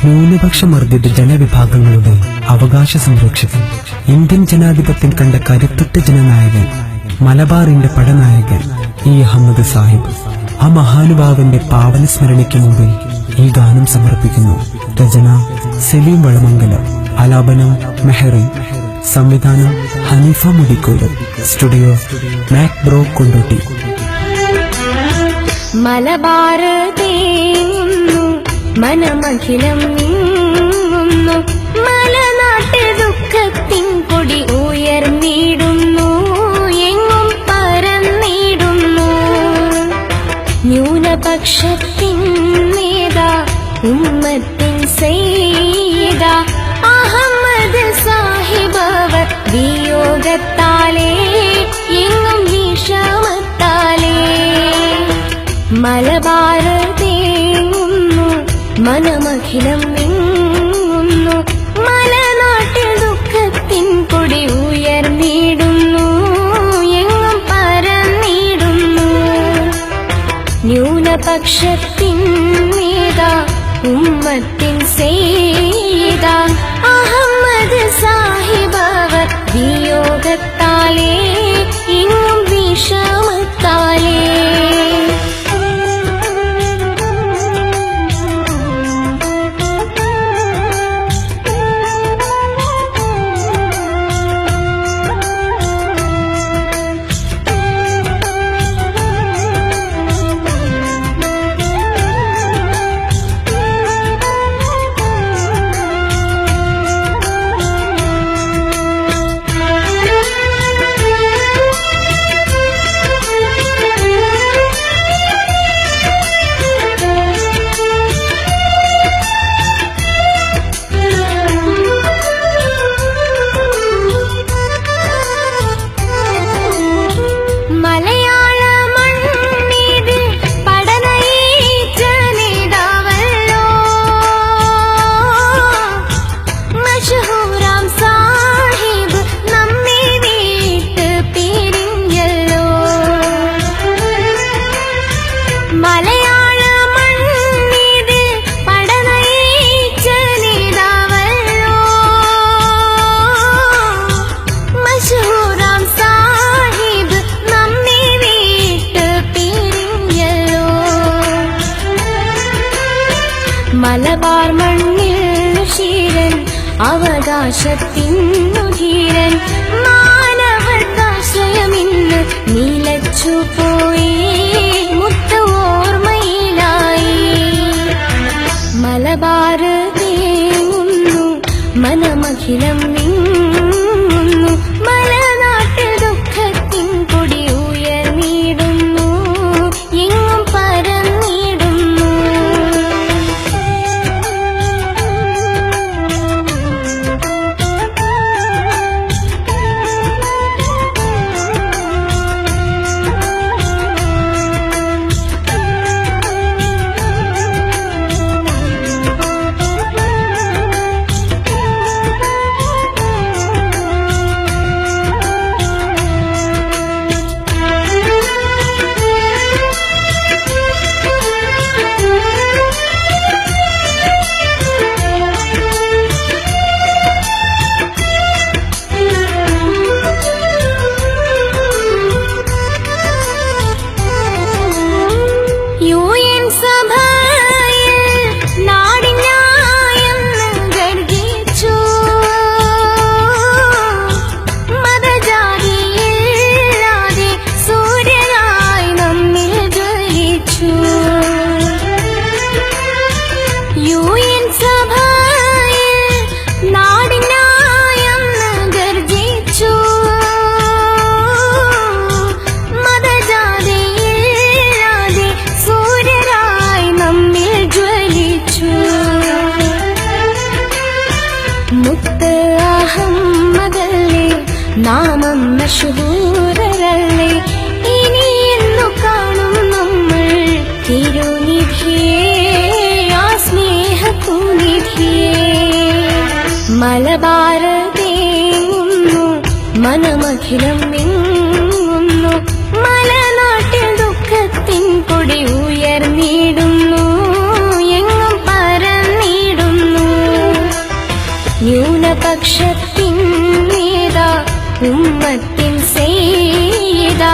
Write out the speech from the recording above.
ന്യൂനപക്ഷ മർദ്ദിത ജനവിഭാഗങ്ങളുടെ അവകാശ സംരക്ഷകൻ, ഇന്ത്യൻ ജനാധിപത്യം കണ്ട കരുത്തുറ്റ ജനനായകൻ, മലബാറിന്റെ പടനായകൻ ഇ അഹമ്മദ് സാഹിബ്. ആ മഹാനുഭാവന്റെ പാവന സ്മരണയ്ക്ക് മുമ്പിൽ ഈ ഗാനം സമർപ്പിക്കുന്നു. രചന സലീം വളമംഗലം, ആലാപനം മെഹറി, സംവിധാനം Haneefa Mudikkode, studio mac bro Kondotty. Malabar തേങ്ങുന്നു, മനമഖിലം നീങ്ങുന്നു, മലനാട്ട് ദുഃഖത്തിൻ കൊടി ഉയർന്നിടുന്നു, എങ്ങും പരന്നിടുന്നു. ന്യൂനപക്ഷത്തിൻ നേതാ, ഉമ്മത്തിൻ സയ്യിദ അഹമ്മദ് സാഹിബ് അവർ വിയോഗത്താലേ, എങ്ങും വിഷമത്താലേ. മലബാർ തേങ്ങുന്നു, മനമഖിലം നീങ്ങുന്നു, മലനാട്ടിൽ ദുഃഖത്തിൻ കൊടി ഉയർന്നിടുന്നു, എങ്ങും പരന്നിടുന്നു. ന്യൂനപക്ഷത്തിൻ നേതാ, ഉമ്മത്തിൻ സയ്യിദ അഹമ്മദ് സാഹിബ് അവർ വിയോഗത്താലേ, എങ്ങും വിഷമത്താലേ. മലബാർ മണ്ണിൽ ക്ഷീരൻ, അവകാശത്തിനു ധീരൻ, മാനവർക്കാശ്രയമിന്ന് നിലച്ചുപോയി, മുത്ത് ഓർമ്മയിലായി. മലബാർ തേങ്ങുന്നു, മനമഖിലം നീങ്ങുന്നു, മലനാട്ടിൽ ദുഃഖത്തിൻ കൊടി ഉയർന്നിടുന്നു, എങ്ങും പരന്നിടുന്നു. മുത്ത് അഹമ്മദല്ലേ, നാമം മശഹൂരല്ലേ, ഇനി എന്നു കാണും നമ്മൾ തിരുനിധിയേ, ആ സ്നേഹത്തുനിധിയേ. മലബാർ തേങ്ങുന്നു, മനമഖിലം നീങ്ങുന്നു, മലനാട്ടിൽ ദുഃഖത്തിൻ കൊടി ഉയർന്നിടുന്നു, എങ്ങും പരന്നിടുന്നു. ന്യൂനപക്ഷത്തിൻ നേതാ ഉമ്മത്തിൻ സയ്യിദാ